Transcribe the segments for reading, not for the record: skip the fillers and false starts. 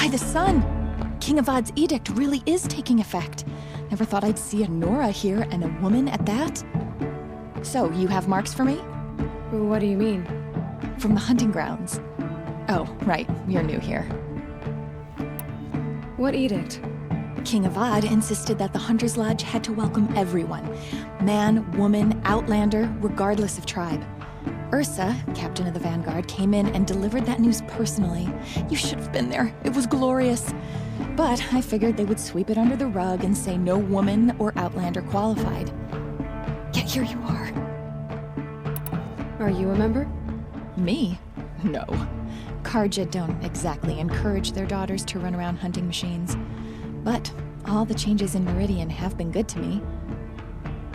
By the sun! King Avad's edict really is taking effect. Never thought I'd see a Nora here, and a woman at that. So, you have marks for me? What do you mean? From the hunting grounds. Oh, right, you're new here. What edict? King Avad insisted that the Hunter's Lodge had to welcome everyone. Man, woman, outlander, regardless of tribe. Ursa, captain of the Vanguard, came in and delivered that news personally. You should have been there. It was glorious. But I figured they would sweep it under the rug and say no woman or outlander qualified. Yet here you are. Are you a member? Me? No. Carja don't exactly encourage their daughters to run around hunting machines. But all the changes in Meridian have been good to me.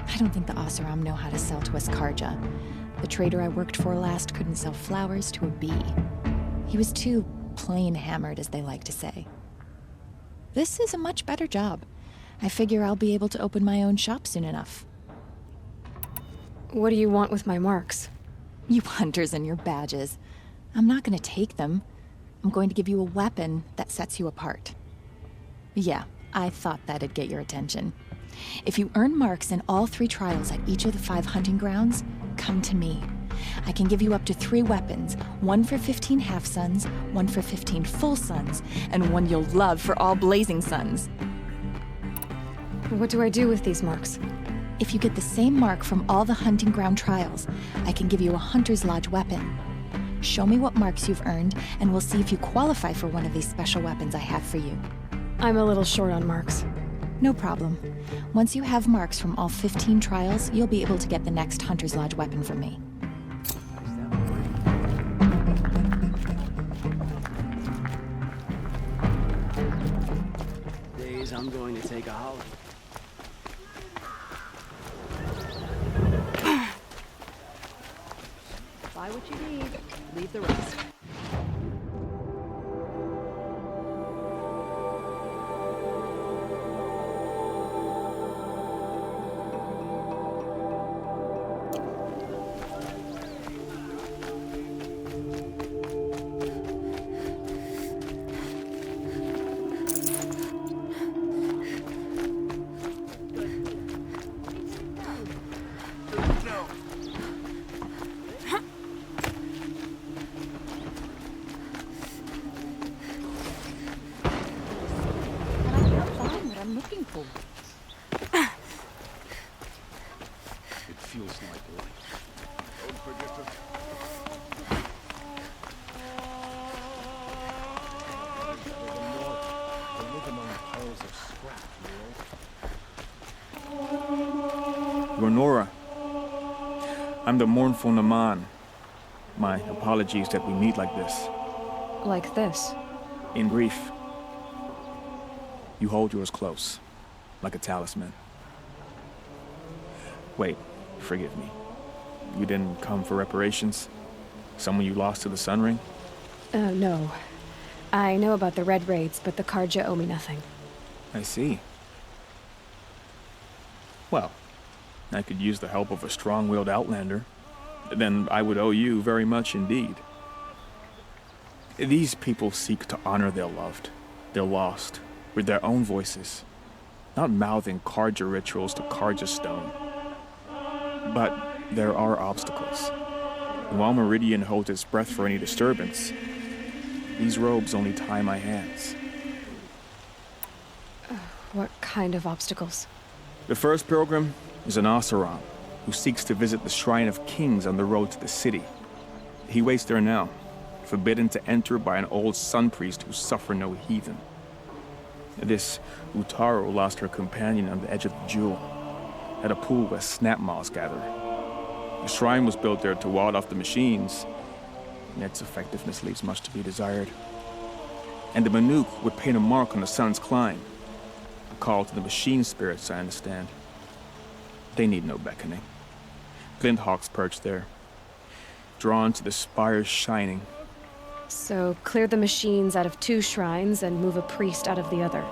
I don't think the Oseram know how to sell to us Carja. The trader I worked for last couldn't sell flowers to a bee. He was too plain hammered, as they like to say. This is a much better job. I figure I'll be able to open my own shop soon enough. What do you want with my marks? You hunters and your badges. I'm not going to take them. I'm going to give you a weapon that sets you apart. Yeah, I thought that'd get your attention. If you earn marks in all 3 trials at each of the 5 hunting grounds, come to me. I can give you up to 3 weapons, 1 for 15 half-suns, 1 for 15 full suns, and 1 you'll love for all blazing suns. What do I do with these marks? If you get the same mark from all the hunting ground trials, I can give you a Hunter's Lodge weapon. Show me what marks you've earned, and we'll see if you qualify for one of these special weapons I have for you. I'm a little short on marks. No problem. Once you have marks from all 15 trials, you'll be able to get the next Hunter's Lodge weapon from me. Days I'm going to take a holiday. Buy what you need, leave the rest. It feels like life. Don't forget to... They live among piles of scrap, You're Nora. I'm the mournful Naman. My apologies that we meet like this. Like this? In grief. You hold yours close, like a talisman. Wait, forgive me. You didn't come for reparations? Someone you lost to the Sun Ring? No. I know about the Red Raids, but the Carja owe me nothing. I see. Well, I could use the help of a strong-willed outlander. Then I would owe you very much indeed. These people seek to honor their loved, their lost, with their own voices, not mouthing Carja rituals to Carja stone. But there are obstacles. And while Meridian holds its breath for any disturbance, these robes only tie my hands. What kind of obstacles? The first pilgrim is an Oseram who seeks to visit the Shrine of Kings on the road to the city. He waits there now, forbidden to enter by an old sun priest who suffered no heathen. This Utaru lost her companion on the edge of the jewel, at a pool where snap moths gather. The shrine was built there to ward off the machines, and its effectiveness leaves much to be desired. And the Banuk would paint a mark on the sun's climb, a call to the machine spirits, I understand. They need no beckoning. Glint hawks perch there, drawn to the spires shining. So, clear the machines out of 2 shrines and move a priest out of the other.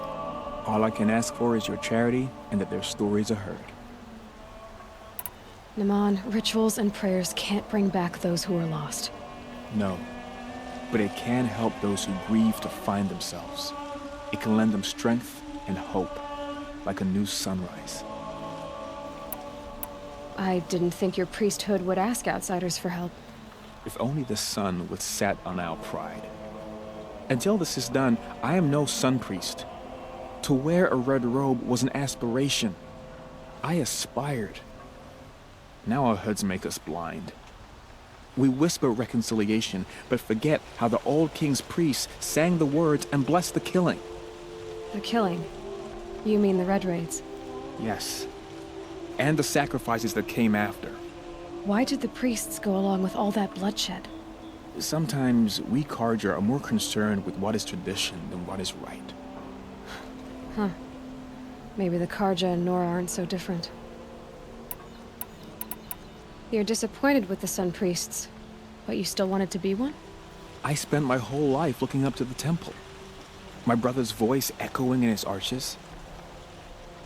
All I can ask for is your charity and that their stories are heard. Naman, rituals and prayers can't bring back those who are lost. No. but it can help those who grieve to find themselves. It can lend them strength and hope, like a new sunrise. I didn't think your priesthood would ask outsiders for help. If only the sun would set on our pride. Until this is done, I am no sun priest. To wear a red robe was an aspiration. I aspired. Now our hoods make us blind. We whisper reconciliation, but forget how the old king's priests sang the words and blessed the killing. The killing? You mean the Red Raids? Yes. And the sacrifices that came after. Why did the priests go along with all that bloodshed? Sometimes we Carja are more concerned with what is tradition than what is right. Huh. Maybe the Carja and Nora aren't so different. You're disappointed with the Sun Priests, but you still wanted to be one? I spent my whole life looking up to the temple. My brother's voice echoing in its arches.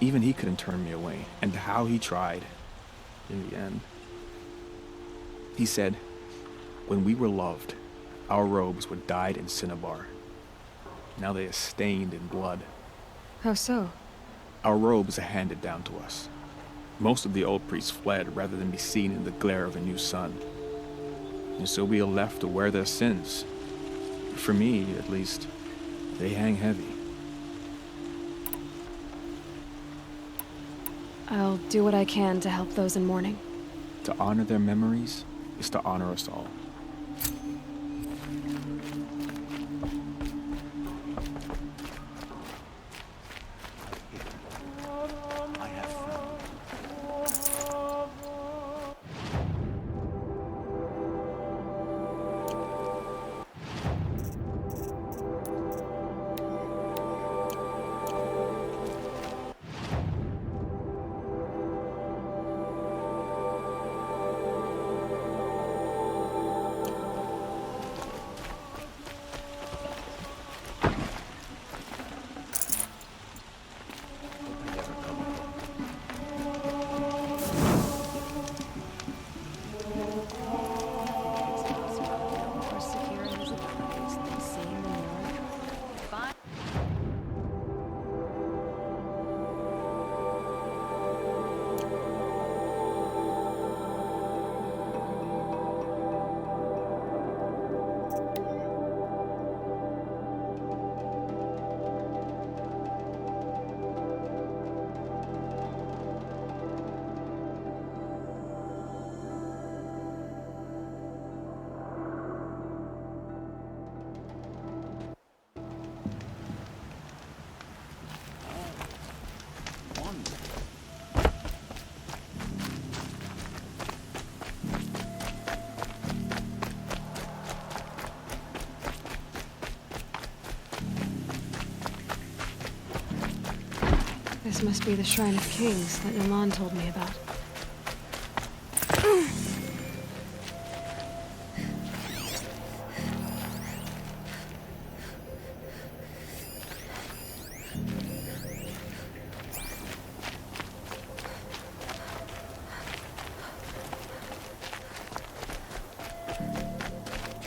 Even he couldn't turn me away, and how he tried, in the end. He said, when we were loved, our robes were dyed in cinnabar. Now they are stained in blood. How so? Our robes are handed down to us. Most of the old priests fled rather than be seen in the glare of a new sun. And so we are left to wear their sins. For me, at least, they hang heavy. I'll do what I can to help those in mourning. To honor their memories is to honor us all. I have found. This must be the Shrine of Kings that Naman told me about.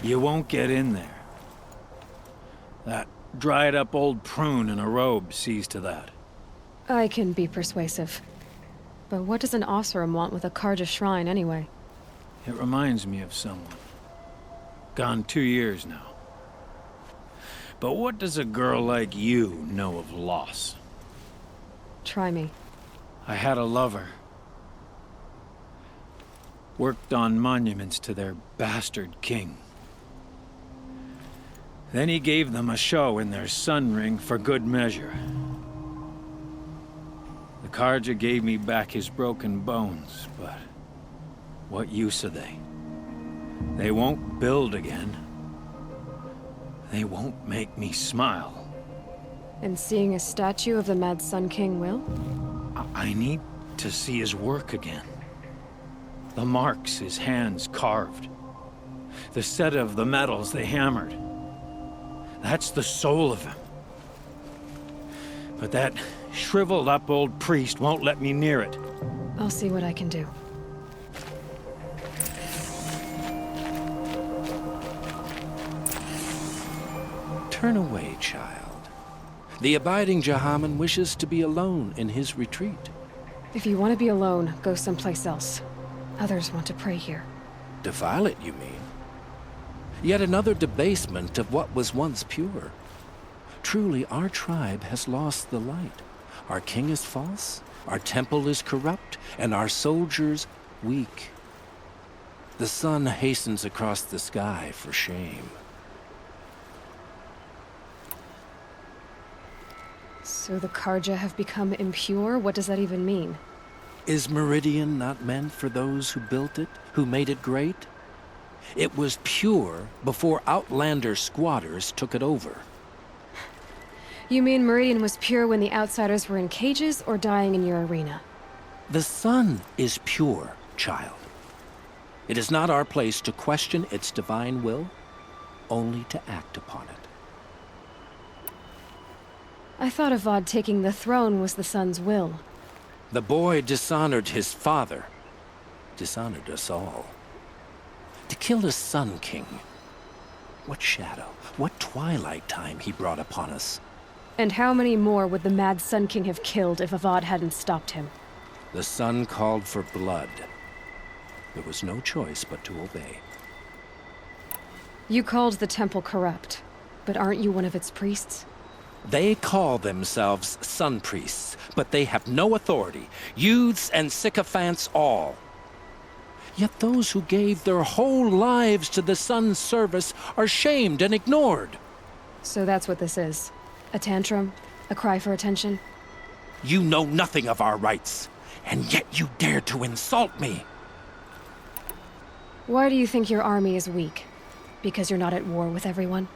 You won't get in there. That dried-up old prune in a robe sees to that. I can be persuasive. But what does an Oseram want with a Carja shrine, anyway? It reminds me of someone. Gone 2 years now. But what does a girl like you know of loss? Try me. I had a lover. Worked on monuments to their bastard king. Then he gave them a show in their sun ring for good measure. The Carja gave me back his broken bones, but what use are they? They won't build again. They won't make me smile. And seeing a statue of the Mad Sun King will? I need to see his work again. The marks his hands carved. The set of the metals they hammered. That's the soul of him. But that shriveled up old priest won't let me near it. I'll see what I can do. Turn away, child. The abiding Jahaman wishes to be alone in his retreat. If you want to be alone, go someplace else. Others want to pray here. Defile it, you mean? Yet another debasement of what was once pure. Truly, our tribe has lost the light. Our king is false, our temple is corrupt, and our soldiers weak. The sun hastens across the sky for shame. So the Carja have become impure? What does that even mean? Is Meridian not meant for those who built it, who made it great? It was pure before outlander squatters took it over. You mean Meridian was pure when the outsiders were in cages or dying in your arena? The sun is pure, child. It is not our place to question its divine will, only to act upon it. I thought Avad taking the throne was the sun's will. The boy dishonored his father, dishonored us all. To kill the Sun King. What shadow, what twilight time he brought upon us. And how many more would the mad Sun King have killed if Avad hadn't stopped him? The sun called for blood. There was no choice but to obey. You called the temple corrupt, but aren't you one of its priests? They call themselves sun priests, but they have no authority. Youths and sycophants all. Yet those who gave their whole lives to the sun's service are shamed and ignored. So that's what this is. A tantrum? A cry for attention? You know nothing of our rights, and yet you dare to insult me. Why do you think your army is weak? Because you're not at war with everyone?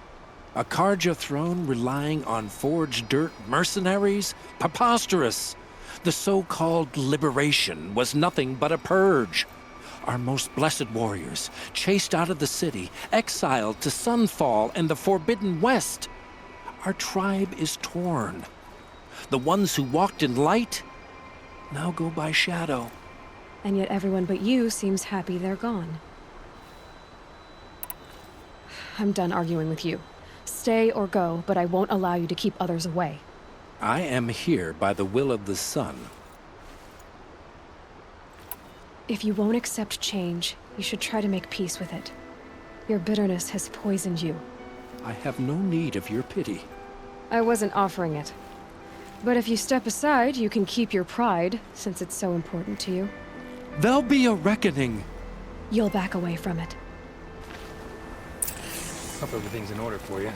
A Carja throne relying on forged dirt mercenaries? Preposterous! The so-called liberation was nothing but a purge. Our most blessed warriors, chased out of the city, exiled to Sunfall and the Forbidden West. Our tribe is torn. The ones who walked in light now go by shadow. And yet everyone but you seems happy they're gone. I'm done arguing with you. Stay or go, but I won't allow you to keep others away. I am here by the will of the sun. If you won't accept change, you should try to make peace with it. Your bitterness has poisoned you. I have no need of your pity. I wasn't offering it. But if you step aside, you can keep your pride, since it's so important to you. There'll be a reckoning. You'll back away from it. Hope everything's in order for you.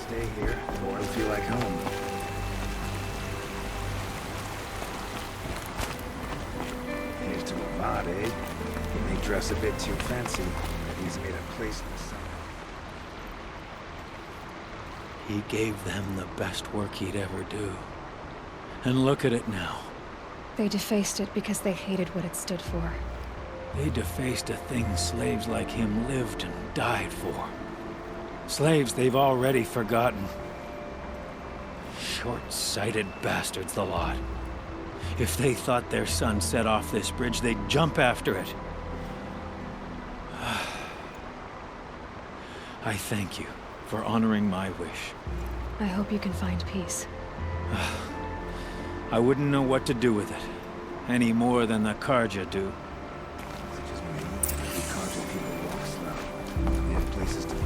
Stay here, or it'll feel like home. Here's to Avad, eh? He may dress a bit too fancy, but he's made a place in the sun. He gave them the best work he'd ever do. And look at it now. They defaced it because they hated what it stood for. They defaced a thing slaves like him lived and died for. Slaves they've already forgotten. Short-sighted bastards, the lot. If they thought their son set off this bridge, they'd jump after it. I thank you for honoring my wish. I hope you can find peace. I wouldn't know what to do with it, any more than the Carja do. Such as me, we Carja people walk slow. They have places to be.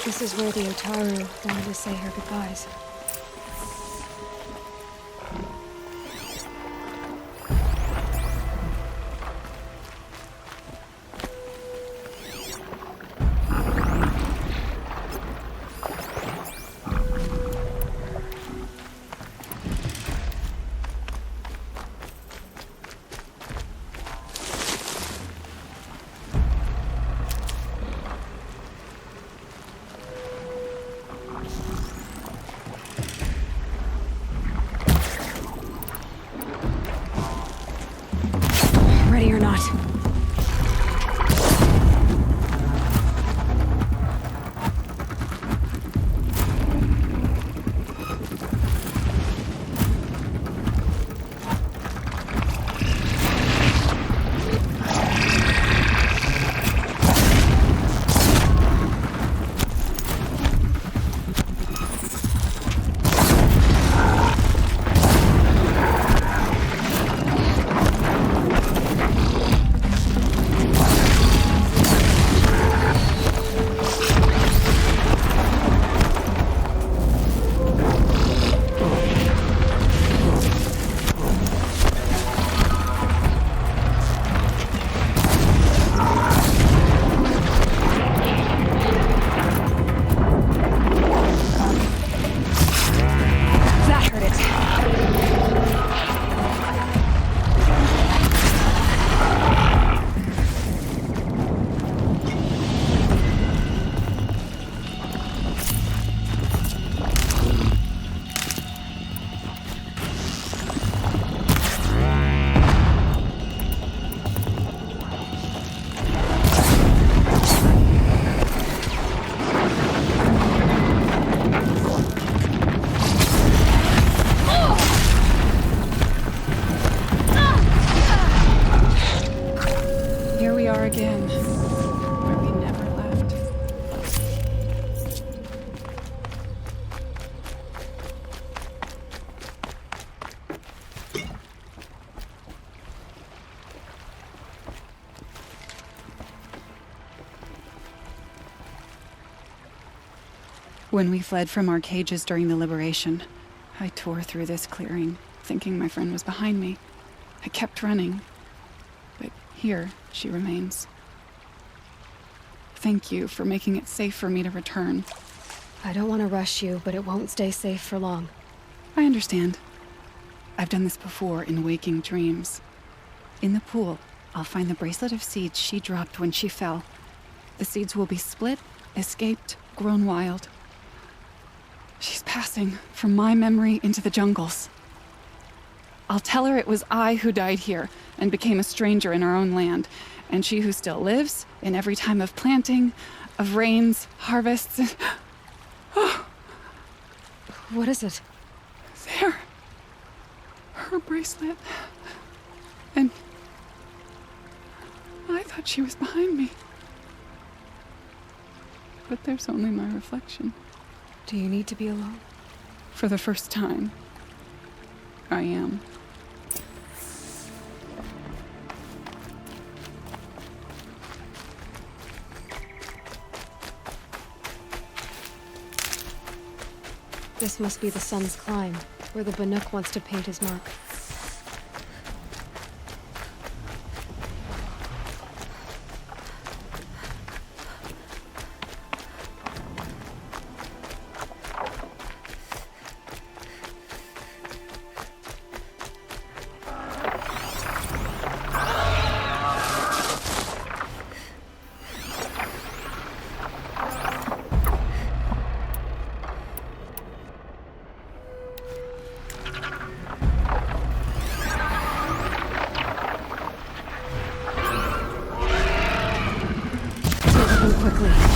This is where the Otaru wanted to say her goodbyes. are again, where we never left. When we fled from our cages during the liberation, I tore through this clearing, thinking my friend was behind me. I kept running, but here she remains. Thank you for making it safe for me to return. I don't want to rush you, but it won't stay safe for long. I understand. I've done this before in waking dreams. In the pool, I'll find the bracelet of seeds she dropped when she fell. The seeds will be split, escaped, grown wild. She's passing from my memory into the jungles. I'll tell her it was I who died here and became a stranger in our own land, and she who still lives in every time of planting, of rains, harvests. Oh. What is it? There. Her bracelet. And I thought she was behind me. But there's only my reflection. Do you need to be alone? For the first time, I am. This must be the sun's climb, where the Banuk wants to paint his mark. Quickly.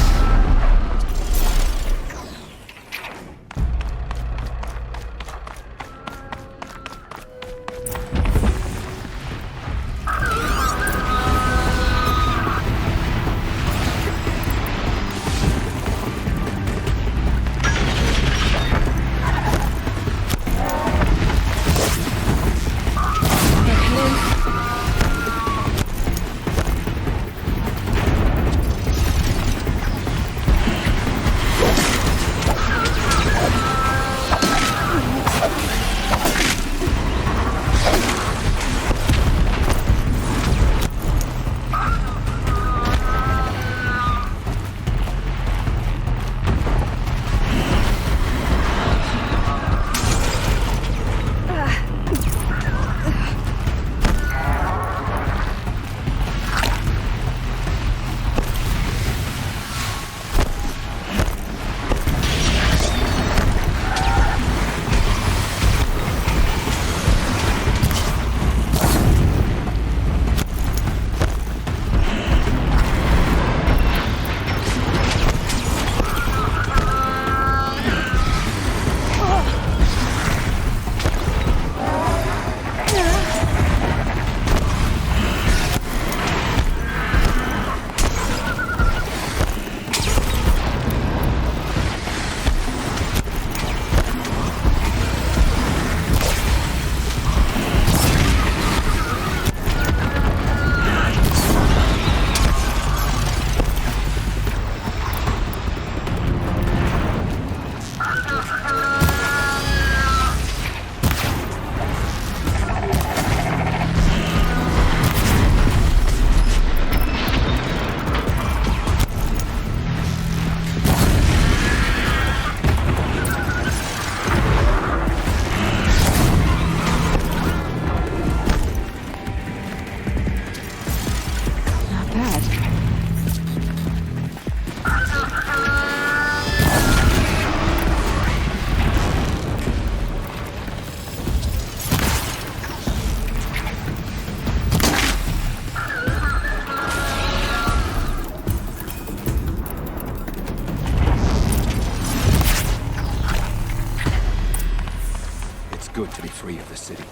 good to be free of the city.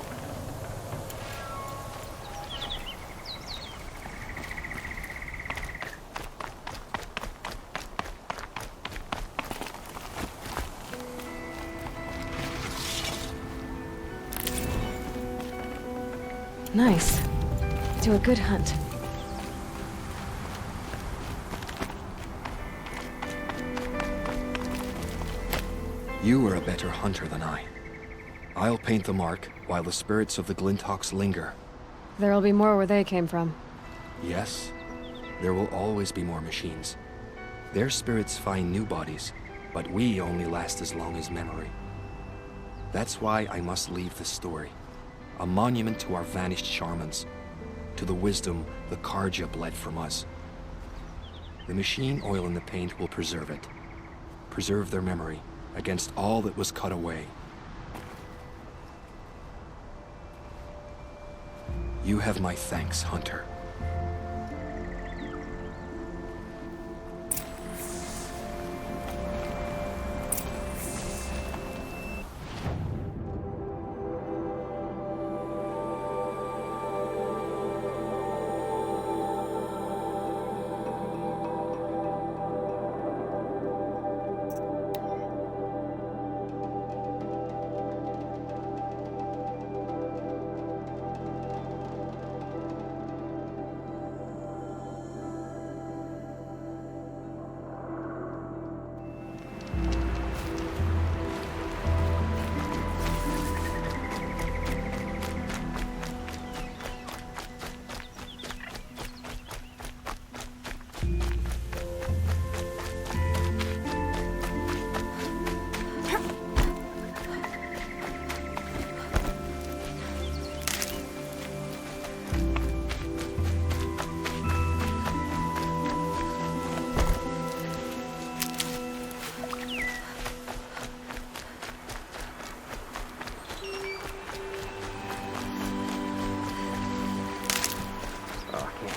Nice. Do a good hunt. You are a better hunter than I. I'll paint the mark while the spirits of the Glinthawks linger. There'll be more where they came from. Yes, there will always be more machines. Their spirits find new bodies, but we only last as long as memory. That's why I must leave this story. A monument to our vanished shamans, to the wisdom the Carja bled from us. The machine oil in the paint will preserve it. Preserve their memory against all that was cut away. You have my thanks, Hunter.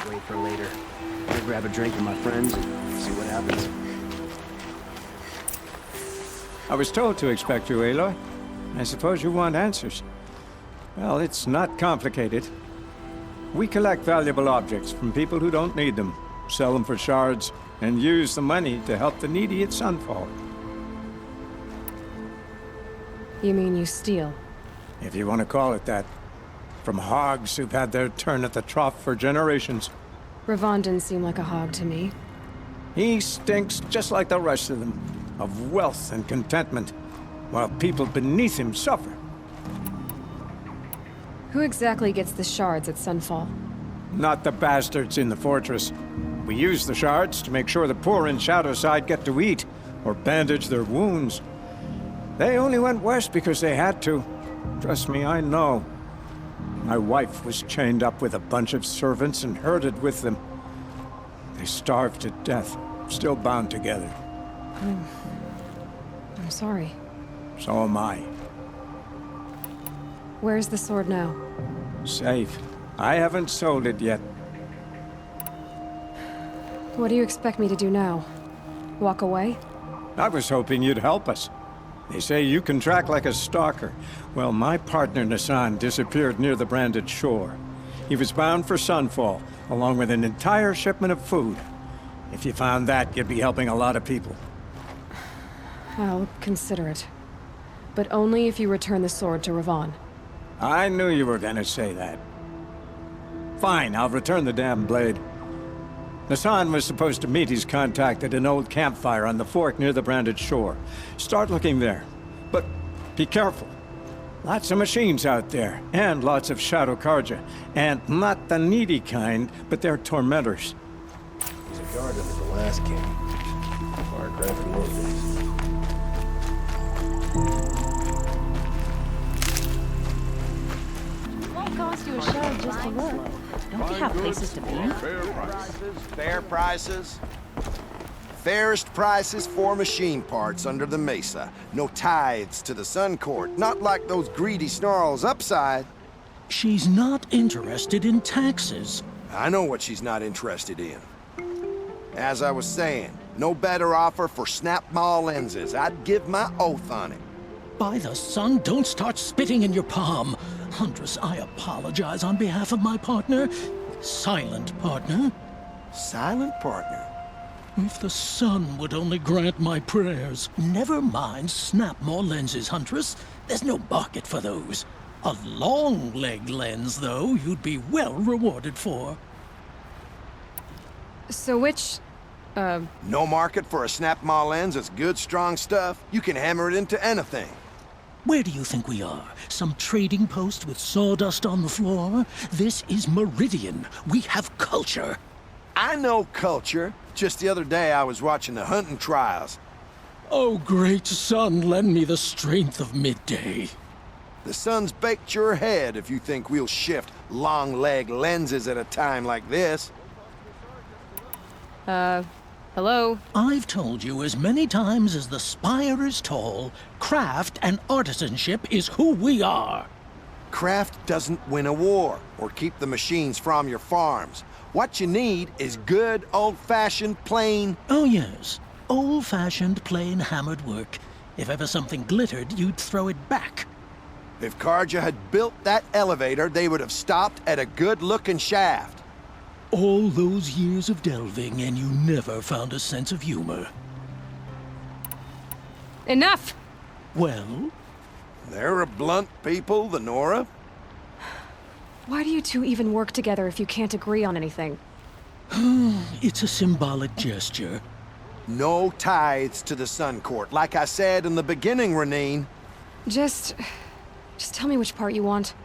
Wait for later. I'll grab a drink with my friends and see what happens. I was told to expect you, Aloy. I suppose you want answers. Well, it's not complicated. We collect valuable objects from people who don't need them, sell them for shards, and use the money to help the needy at Sunfall. You mean you steal? If you want to call it that. From hogs who've had their turn at the trough for generations. Ravon didn't seem like a hog to me. He stinks just like the rest of them, of wealth and contentment, while people beneath him suffer. Who exactly gets the shards at Sunfall? Not the bastards in the fortress. We use the shards to make sure the poor in Shadowside get to eat, or bandage their wounds. They only went west because they had to. Trust me, I know. My wife was chained up with a bunch of servants and herded with them. They starved to death, still bound together. I'm sorry. So am I. Where's the sword now? Safe. I haven't sold it yet. What do you expect me to do now? Walk away? I was hoping you'd help us. They say you can track like a stalker. Well, my partner Nassan disappeared near the branded shore. He was bound for Sunfall, along with an entire shipment of food. If you found that, you'd be helping a lot of people. I'll consider it. But only if you return the sword to Ravon. I knew you were gonna say that. Fine, I'll return the damn blade. Nassan was supposed to meet his contact at an old campfire on the fork near the branded shore. Start looking there. But be careful. Lots of machines out there, and lots of Shadow Carja. And not the needy kind, but they're tormentors. There's a guard under the last king. Far cry from those days. Won't cost you a shove just to look. Don't you have places to be? Fair prices. Fairest prices for machine parts under the mesa. No tithes to the Sun Court. Not like those greedy snarls upside. She's not interested in taxes. I know what she's not interested in. As I was saying, no better offer for snap-maw lenses. I'd give my oath on it. By the sun, don't start spitting in your palm. Huntress, I apologize on behalf of my partner. Silent partner. Silent partner? If the sun would only grant my prayers. Never mind snap-maw lenses, Huntress. There's no market for those. A long leg lens, though, you'd be well rewarded for. So which... No market for a snap-maw lens that's good, strong stuff? You can hammer it into anything. Where do you think we are? Some trading post with sawdust on the floor? This is Meridian. We have culture. I know culture. Just the other day I was watching the hunting trials. Oh, great sun, lend me the strength of midday. The sun's baked your head if you think we'll shift long-leg lenses at a time like this. Hello? I've told you as many times as the spire is tall, craft and artisanship is who we are. Craft doesn't win a war or keep the machines from your farms. What you need is good, old-fashioned, plain... Oh, yes. Old-fashioned, plain hammered work. If ever something glittered, you'd throw it back. If Carja had built that elevator, they would have stopped at a good-looking shaft. All those years of delving, and you never found a sense of humor. Enough! Well? They're a blunt people, the Nora. Why do you two even work together if you can't agree on anything? It's a symbolic gesture. No tithes to the Sun Court, like I said in the beginning, Renine. Just tell me which part you want.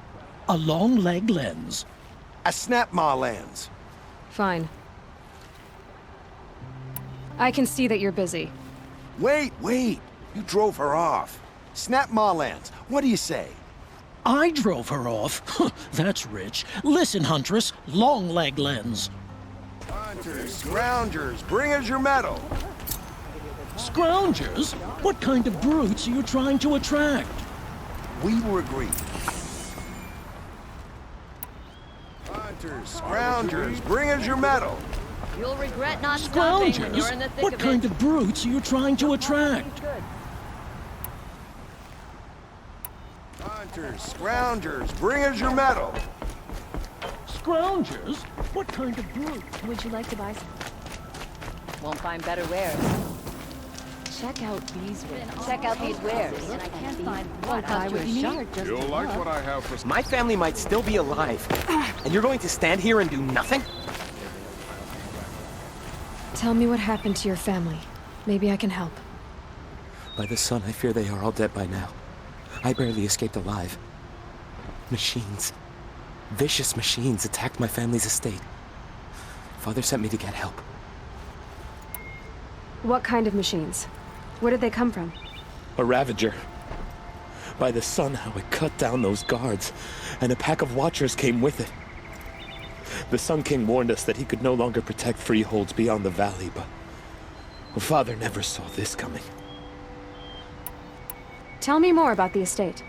A long leg lens. A snap-maw lens. Fine. I can see that you're busy. Wait! You drove her off. Snap-maw lens, what do you say? I drove her off? That's rich. Listen, Huntress, long leg lens. Hunters, scroungers, bring us your metal. Scroungers? What kind of brutes are you trying to attract? We were agreed. Hunters, scroungers, bring us your metal. You'll regret not stopping when Scroungers? you're in the thick What of kind it. of brutes are you trying to attract? Hunters, scroungers, bring us your metal. Scroungers? What kind of brutes? Would you like to buy some? Won't find better wares. Check out these wares. Check out these wares. I can't find what cost you a shard just You'll like what I have for... My family might still be alive, and you're going to stand here and do nothing? Tell me what happened to your family. Maybe I can help. By the sun, I fear they are all dead by now. I barely escaped alive. Machines. Vicious machines attacked my family's estate. Father sent me to get help. What kind of machines? Where did they come from? A Ravager. By the sun, how it cut down those guards, and a pack of Watchers came with it. The Sun King warned us that he could no longer protect freeholds beyond the valley, but Father never saw this coming. Tell me more about the estate.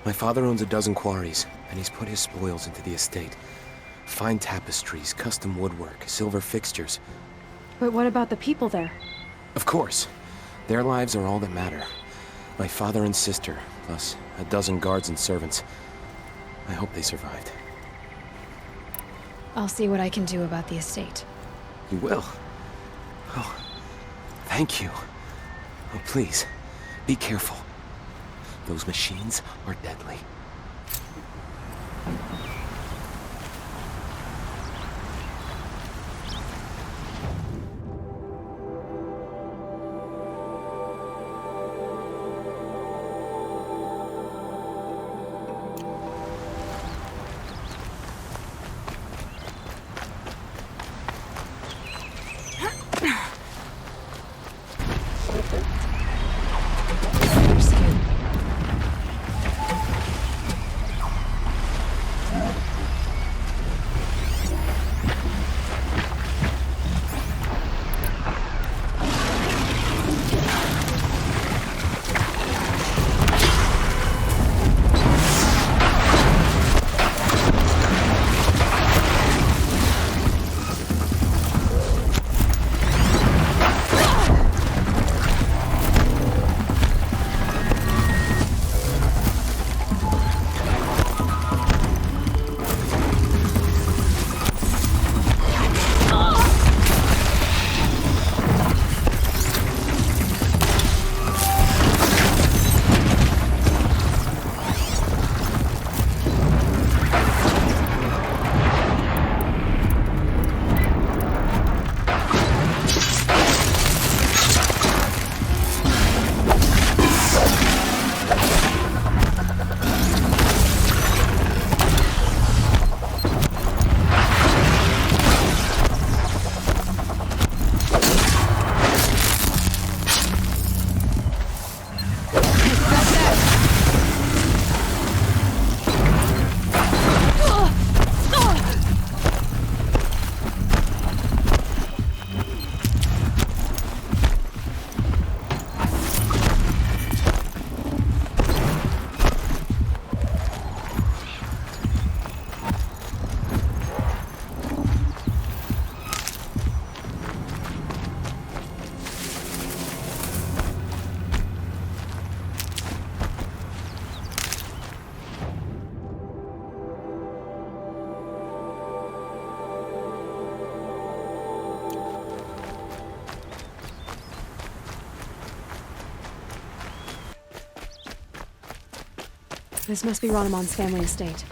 My father owns a dozen quarries, and he's put his spoils into the estate. Fine tapestries, custom woodwork, silver fixtures. But what about the people there? Of course. Their lives are all that matter. My father and sister, plus a dozen guards and servants. I hope they survived. I'll see what I can do about the estate. You will? Oh, thank you. Oh, please, be careful. Those machines are deadly. This must be Ranamon's family estate.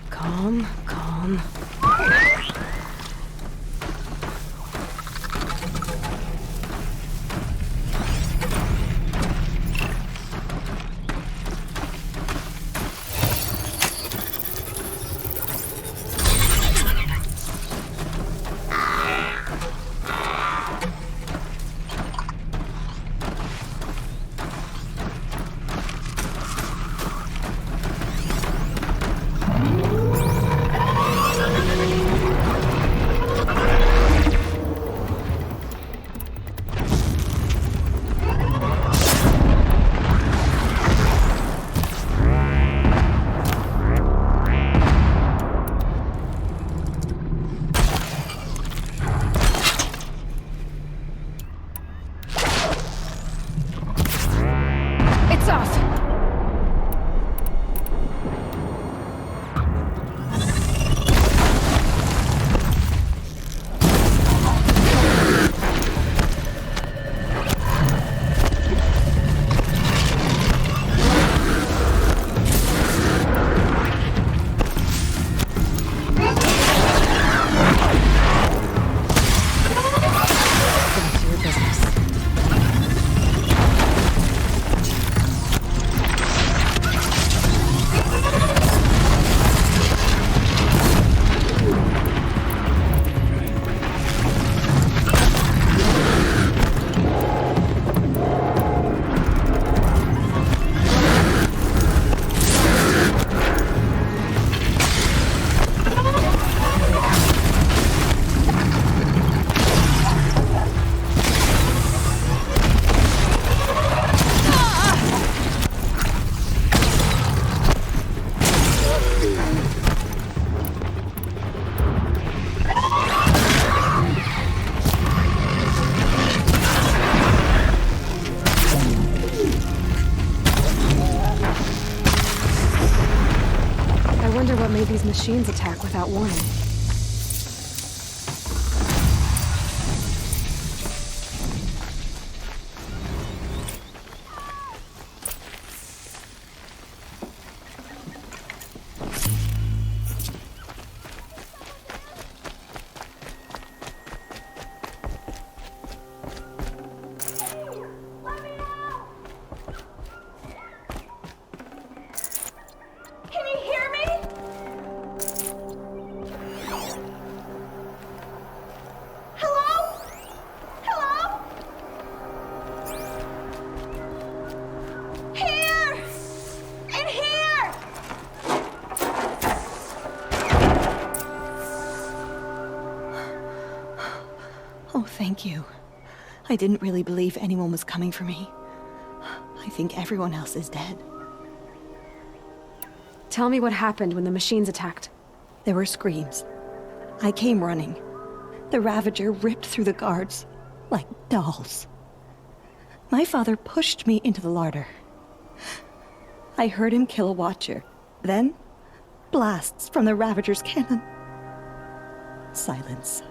Calm, calm. These machines attack without warning. Thank you. I didn't really believe anyone was coming for me. I think everyone else is dead. Tell me what happened when the machines attacked. There were screams. I came running. The Ravager ripped through the guards like dolls. My father pushed me into the larder. I heard him kill a watcher. Then, blasts from the Ravager's cannon. Silence.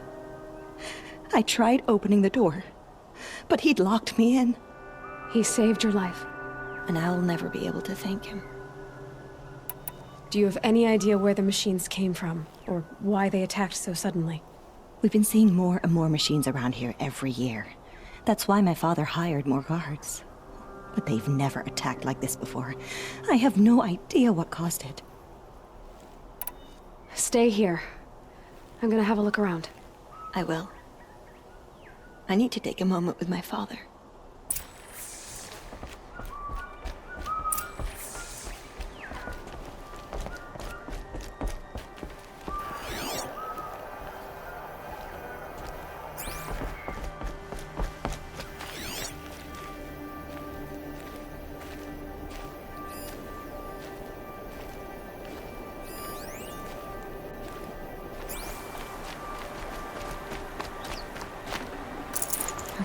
I tried opening the door, but he'd locked me in. He saved your life. And I'll never be able to thank him. Do you have any idea where the machines came from, or why they attacked so suddenly? We've been seeing more and more machines around here every year. That's why my father hired more guards. But they've never attacked like this before. I have no idea what caused it. Stay here. I'm gonna have a look around. I will. I need to take a moment with my father.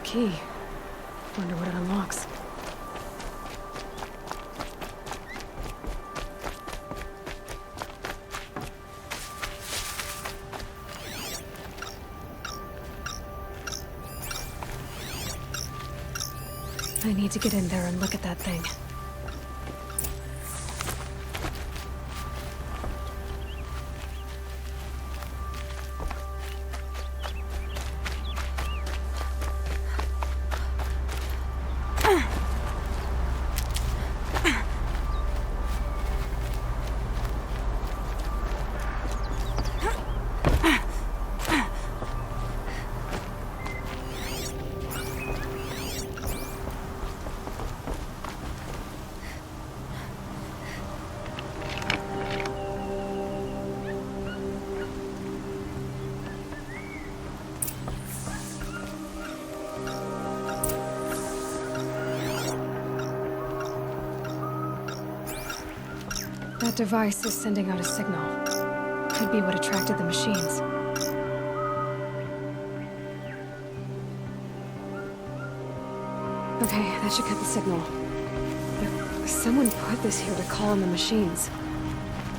Key. Wonder what it unlocks. I need to get in there and look at that thing. That device is sending out a signal. Could be what attracted the machines. Okay, that should cut the signal. If someone put this here to call on the machines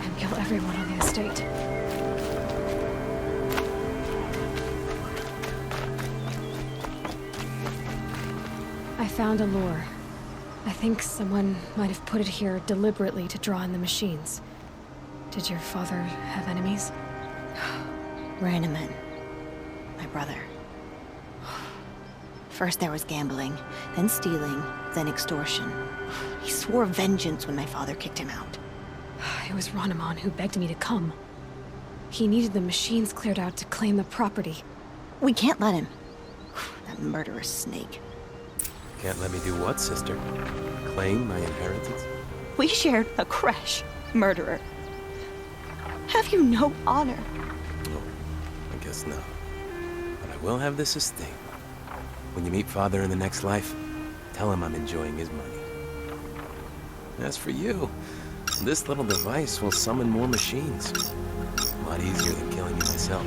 and kill everyone on the estate. I found a lure. I think someone might have put it here deliberately to draw in the machines. Did your father have enemies? Rainaman, my brother. First there was gambling, then stealing, then extortion. He swore vengeance when my father kicked him out. It was Rainaman who begged me to come. He needed the machines cleared out to claim the property. We can't let him. That murderous snake. Can't let me do what, sister? Claim my inheritance? We shared a creche, murderer. Have you no honor? No, I guess not. But I will have this estate. When you meet Father in the next life, tell him I'm enjoying his money. As for you, this little device will summon more machines. A lot easier than killing you myself.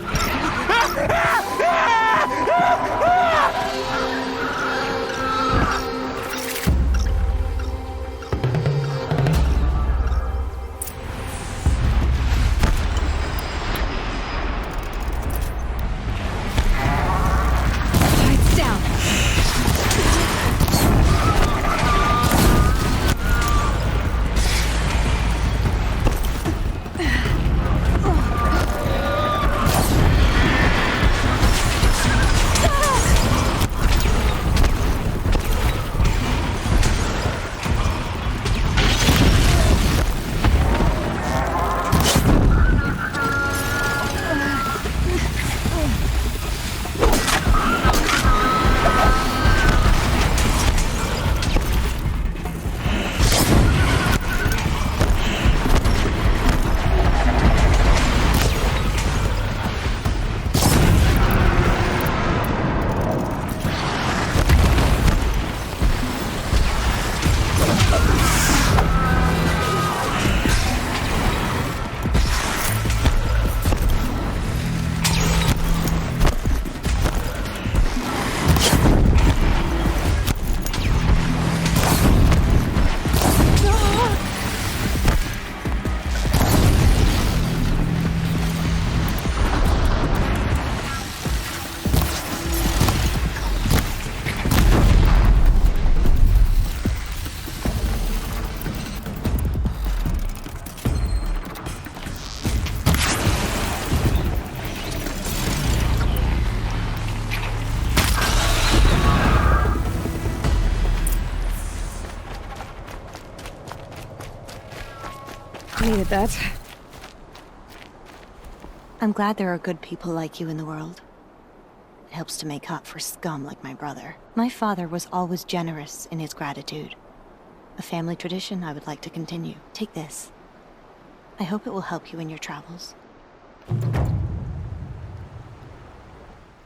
Needed that. I'm glad there are good people like you in the world. It helps to make up for scum like my brother. My father was always generous in his gratitude. A family tradition I would like to continue. Take this. I hope it will help you in your travels.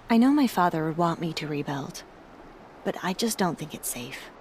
I know my father would want me to rebuild, but I just don't think it's safe.